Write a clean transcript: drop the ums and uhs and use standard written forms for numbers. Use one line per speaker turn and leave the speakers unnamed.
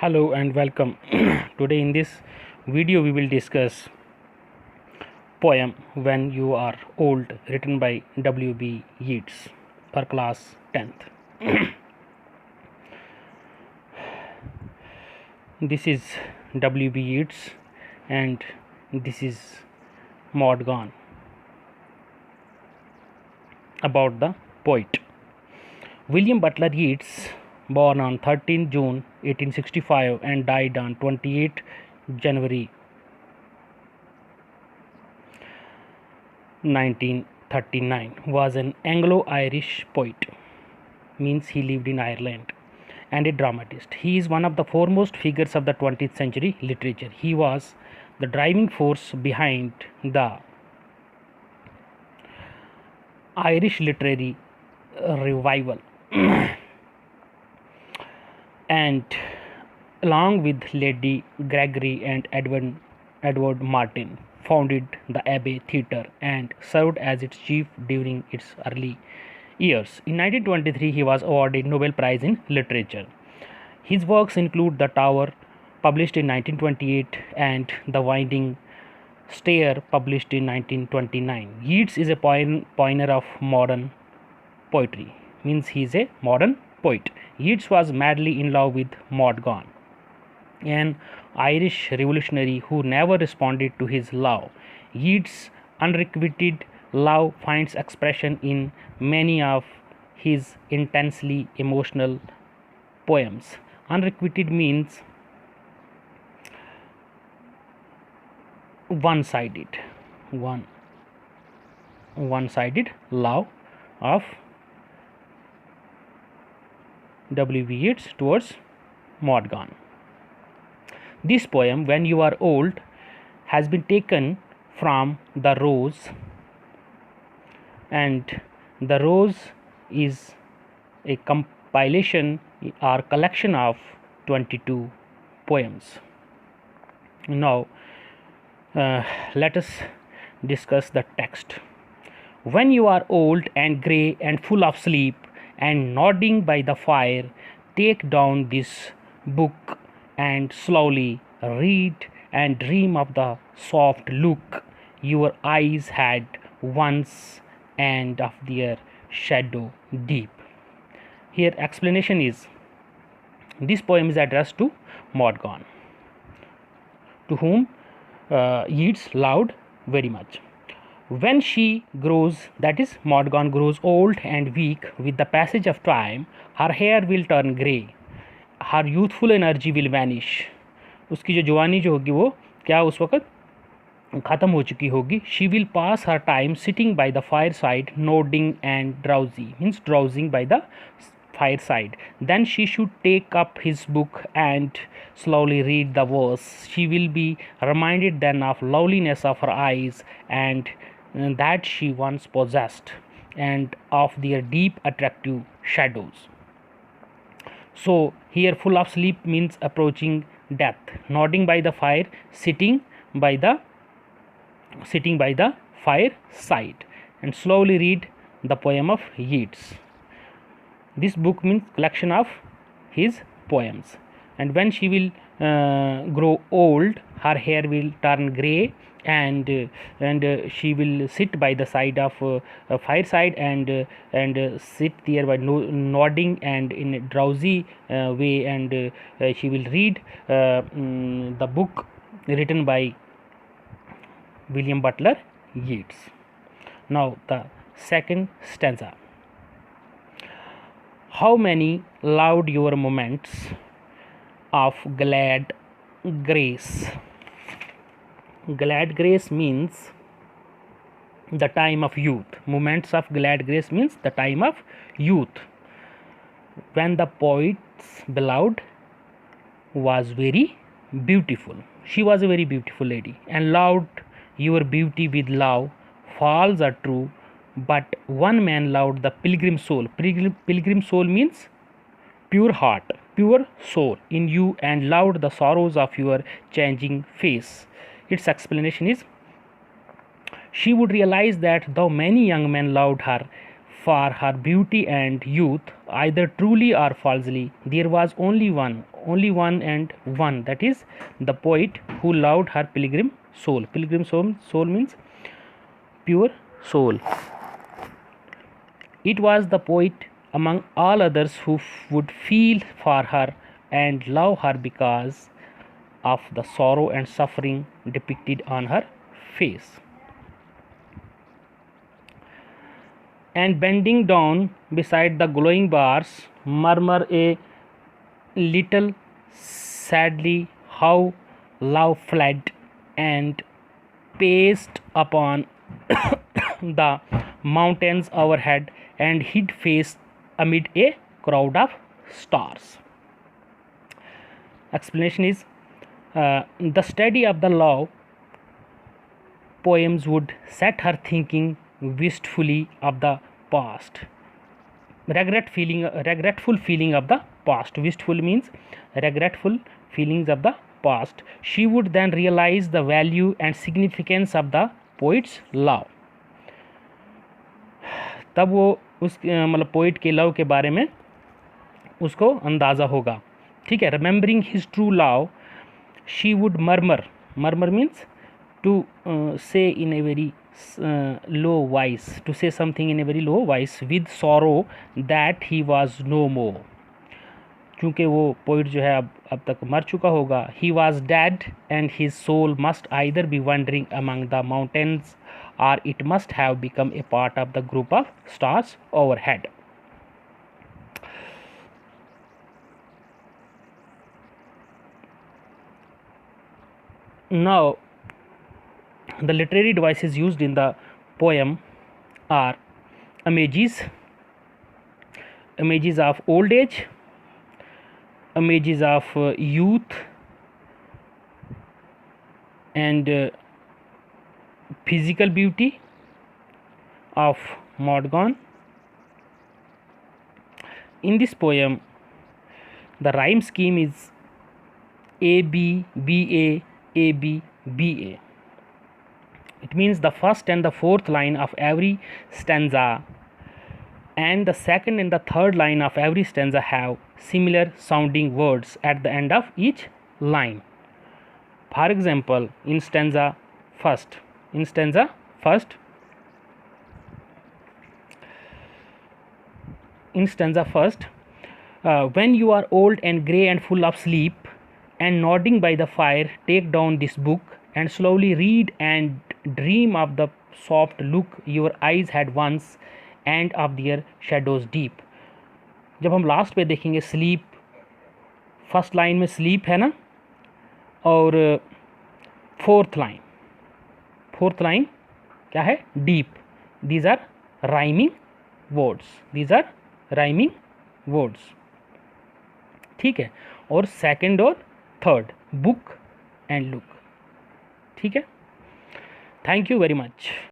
Hello and welcome. Today in this video we will discuss poem When You Are Old written by W.B. Yeats for class 10th. This is W.B. Yeats and this is Maud Gonne. About the poet. William Butler Yeats, born on 13 June 1865 and died on 28 January 1939, was an Anglo-Irish poet, means he lived in Ireland, and a dramatist. He is one of the foremost figures of the 20th century literature. He was the driving force behind the Irish literary revival and along with Lady Gregory and Edward Martin founded the Abbey Theatre and served as its chief during its early years. In 1923 he was awarded Nobel Prize in Literature. His works include The Tower, published in 1928, and The Winding Stair, published in 1929. Yeats is a pioneer of modern poetry, means he is a modern poet. Yeats was madly in love with Maud Gonne, an Irish revolutionary who never responded to his love. Yeats' unrequited love finds expression in many of his intensely emotional poems. Unrequited means one-sided love of W.B. Yeats towards Maud Gonne. This poem, When You Are Old, has been taken from The Rose, and The Rose is a compilation or collection of 22 poems. Now, let us discuss the text. When you are old and grey and full of sleep and nodding by the fire, take down this book and slowly read and dream of the soft look your eyes had once and of their shadow deep. Here explanation is, this poem is addressed to Maud Gonne, to whom Yeats loved very much. When she grows, that is Maud Gonne grows old and weak with the passage of time, her hair will turn grey, her youthful energy will vanish. उसकी जो जवानी जो होगी वो क्या उस वक्त ख़त्म हो चुकी होगी. She will pass her time sitting by the fireside, nodding and drowsy, means drowsing by the fireside. Then she should take up his book and slowly read the verse. She will be reminded then of loveliness of her eyes and that she once possessed, and of their deep attractive shadows. So here full of sleep means approaching death, nodding by the fire, sitting by the fireside, and slowly read the poem of Yeats. This book means collection of his poems. And when she will grow old, her hair will turn grey, and she will sit by the side of a fireside and sit there by nodding and in a drowsy way, and she will read the book written by William Butler Yeats. Now the second stanza. How many loved your moments of glad grace. Glad grace means the time of youth. Moments of glad grace means the time of youth, when the poet's beloved was very beautiful. She was a very beautiful lady and loved your beauty with love. Falls are true, but one man loved the pilgrim soul. Pilgrim soul means pure heart, pure soul in you, and loved the sorrows of your changing face. Its explanation is, she would realize that though many young men loved her for her beauty and youth, either truly or falsely. There was only one and one, that is the poet who loved her pilgrim soul. Pilgrim soul means pure soul. It was the poet among all others who would feel for her and love her because of the sorrow and suffering depicted on her face. And bending down beside the glowing bars, murmur a little sadly how love fled and paced upon the mountains overhead and hid face amid a crowd of stars. Explanation is the study of the love poems would set her thinking wistfully of the past, regretful feeling of the past. Wistful means regretful feelings of the past. She would then realize the value and significance of the poet's love. तब वो उस मतलब poet के love के बारे में उसको अंदाज़ा होगा. ठीक है. Remembering his true love, she would murmur means to say in a very low voice, to say something in a very low voice, with sorrow that he was no more. क्योंकि वो पोइट जो है अब तक मर चुका होगा. He was dead and his soul must either be wandering among the mountains or it must have become a part of the group of stars overhead. Now, the literary devices used in the poem are images of old age, images of youth, and physical beauty of Mordgon. In this poem, the rhyme scheme is A B B A A B B A. It means the first and the fourth line of every stanza and the second and the third line of every stanza have similar sounding words at the end of each line. For example, in stanza first, when you are old and grey and full of sleep and nodding by the fire, take down this book and slowly read and dream of the soft look your eyes had once and of their shadows deep. जब हम last पे देखेंगे sleep, first line में sleep है ना, और fourth line क्या है, deep. These are rhyming words. ठीक है. और सेकंड और थर्ड, बुक एंड लुक. ठीक है. Thank you very much.